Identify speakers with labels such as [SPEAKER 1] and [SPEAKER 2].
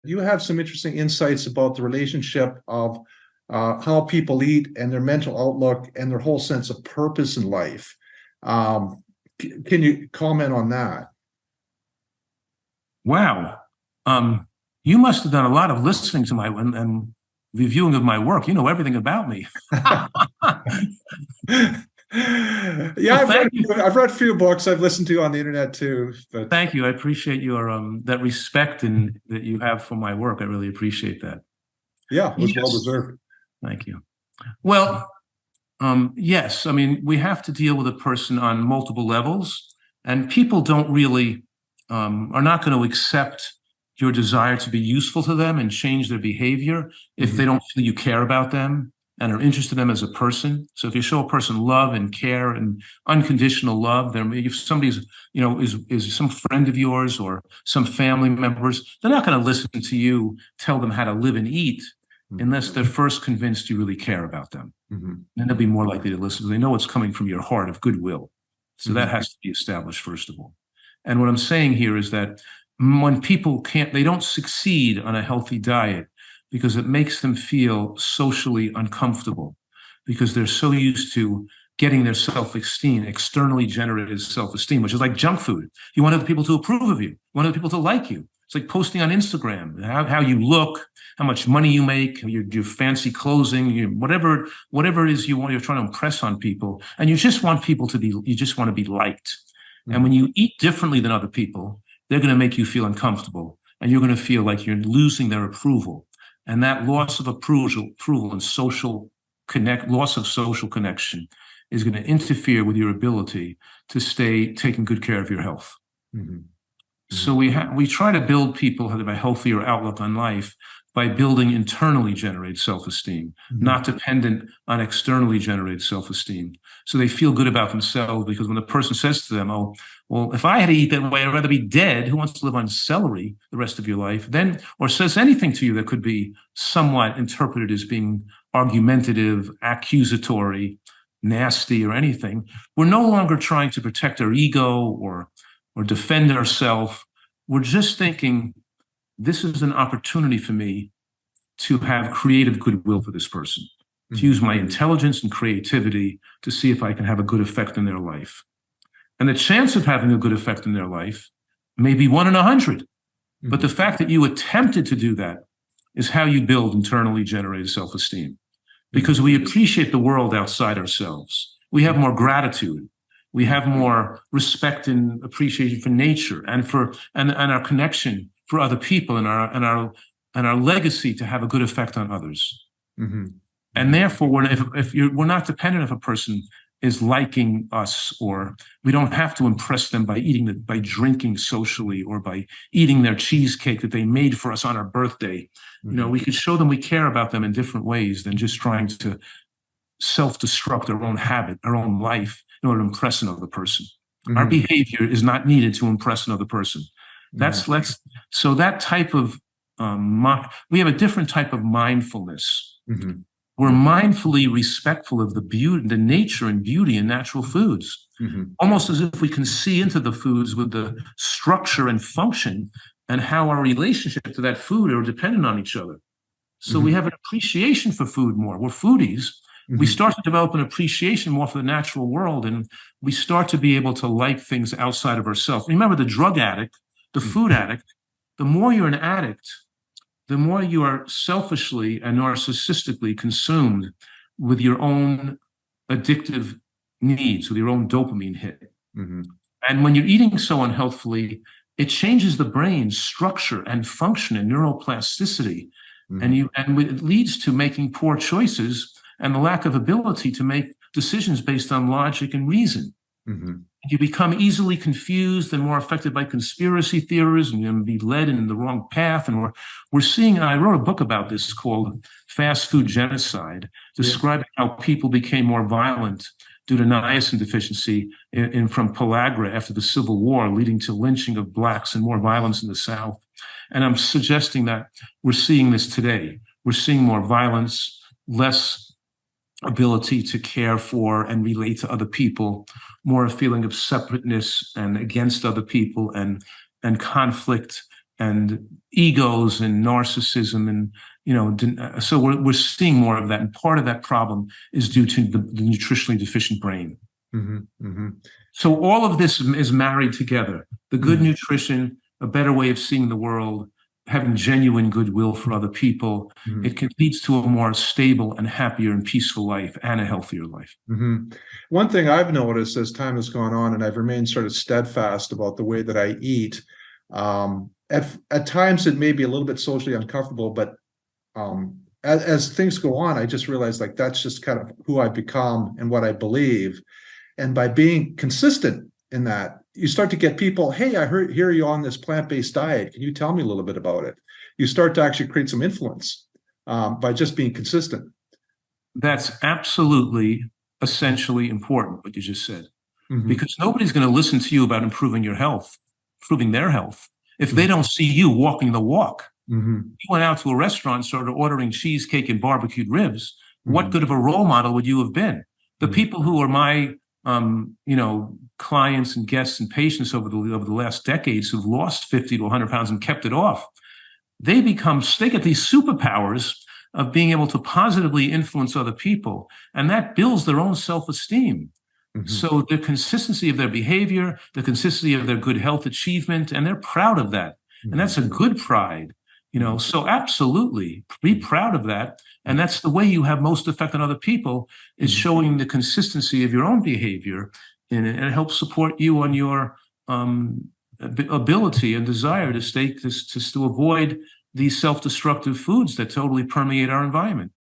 [SPEAKER 1] You have some interesting insights about the relationship of how people eat and their mental outlook and their whole sense of purpose in life. Can you comment on that?
[SPEAKER 2] Wow. You must have done a lot of listening to my and reviewing of my work. You know everything about me.
[SPEAKER 1] Yeah,
[SPEAKER 2] Well, thank you.
[SPEAKER 1] I've read a few books I've listened to on the internet too, but
[SPEAKER 2] Thank you. I appreciate your that respect and that you have for my work. I really appreciate that.
[SPEAKER 1] yeah, it was well
[SPEAKER 2] Yes.
[SPEAKER 1] deserved.
[SPEAKER 2] Thank you. Well, yes. I mean, we have to deal with a person on multiple levels, and people don't really are not going to accept your desire to be useful to them and change their behavior if they don't feel you care about them and are interested in them as a person. So if you show a person love and care and unconditional love, then if somebody's, is some friend of yours or some family members, they're not going to listen to you tell them how to live and eat unless they're first convinced you really care about them. Then they'll be more likely to listen because they know it's coming from your heart of goodwill. So that has to be established first of all. And what I'm saying here is that when people they don't succeed on a healthy diet because it makes them feel socially uncomfortable because they're so used to getting their self-esteem, externally generated self-esteem, which is like junk food. You want other people to approve of you. You want other people to like you. It's like posting on Instagram, how you look, how much money you make, your fancy clothing, whatever it is you're trying to impress on people. And you just want to be liked. And when you eat differently than other people, they're going to make you feel uncomfortable and you're going to feel like you're losing their approval. And that loss of approval and loss of social connection is going to interfere with your ability to stay taking good care of your health. So we try to build people who have a healthier outlook on life by building internally generated self-esteem, not dependent on externally generated self-esteem. So they feel good about themselves because when the person says to them, oh, well, if I had to eat that way, I'd rather be dead. Who wants to live on celery the rest of your life? Then, or says anything to you that could be somewhat interpreted as being argumentative, accusatory, nasty, or anything. We're no longer trying to protect our ego or defend ourselves. We're just thinking, this is an opportunity for me to have creative goodwill for this person, to use my intelligence and creativity to see if I can have a good effect in their life. And the chance of having a good effect in their life may be 1 in 100. But the fact that you attempted to do that is how you build internally generated self-esteem. Because we appreciate the world outside ourselves. We have more gratitude. We have more respect and appreciation for nature and our connection for other people and our legacy to have a good effect on others. And therefore, we're not dependent if a person is liking us, or we don't have to impress them by drinking socially or by eating their cheesecake that they made for us on our birthday. We could show them we care about them in different ways than just trying to self-destruct our own habit, our own life in order to impress another person. Our behavior is not needed to impress another person. So that type of we have a different type of mindfulness. We're mindfully respectful of the beauty, the nature and beauty in natural foods, almost as if we can see into the foods with the structure and function and how our relationship to that food are dependent on each other. So we have an appreciation for food more. We're foodies. We start to develop an appreciation more for the natural world, and we start to be able to like things outside of ourselves. Remember, the drug addict, the food addict, the more you're an addict, the more you are selfishly and narcissistically consumed with your own addictive needs, with your own dopamine hit. And when you're eating so unhealthfully, it changes the brain's structure and function and neuroplasticity. And it leads to making poor choices and the lack of ability to make decisions based on logic and reason. You become easily confused and more affected by conspiracy theories, and you'll be led in the wrong path. And we're seeing, I wrote a book about this called Fast Food Genocide, describing how people became more violent due to niacin deficiency from pellagra after the Civil War, leading to lynching of blacks and more violence in the South. And I'm suggesting that we're seeing this today. We're seeing more violence, less ability to care for and relate to other people, more a feeling of separateness and against other people and conflict and egos and narcissism, and so we're seeing more of that, and part of that problem is due to the nutritionally deficient brain. So all of this is married together: the good nutrition, a better way of seeing the world, having genuine goodwill for other people. It leads to a more stable and happier and peaceful life, and a healthier life.
[SPEAKER 1] One thing I've noticed as time has gone on, and I've remained sort of steadfast about the way that I eat, at times it may be a little bit socially uncomfortable, but as things go on, I just realize like that's just kind of who I've become and what I believe. And by being consistent in that, you start to get people, hey, hear you on this plant-based diet. Can you tell me a little bit about it? You start to actually create some influence by just being consistent.
[SPEAKER 2] That's absolutely essentially important, what you just said, because nobody's going to listen to you about improving your health, improving their health, if they don't see you walking the walk. You went out to a restaurant and started ordering cheesecake and barbecued ribs. What good of a role model would you have been? The people who are my clients and guests and patients over the last decades who've lost 50 to 100 pounds and kept it off, they get these superpowers of being able to positively influence other people, and that builds their own self-esteem. So the consistency of their behavior, the consistency of their good health achievement, and they're proud of that. And that's a good pride, so absolutely be proud of that. And that's the way you have most effect on other people, is showing the consistency of your own behavior, and it helps support you on your ability and desire to avoid these self-destructive foods that totally permeate our environment.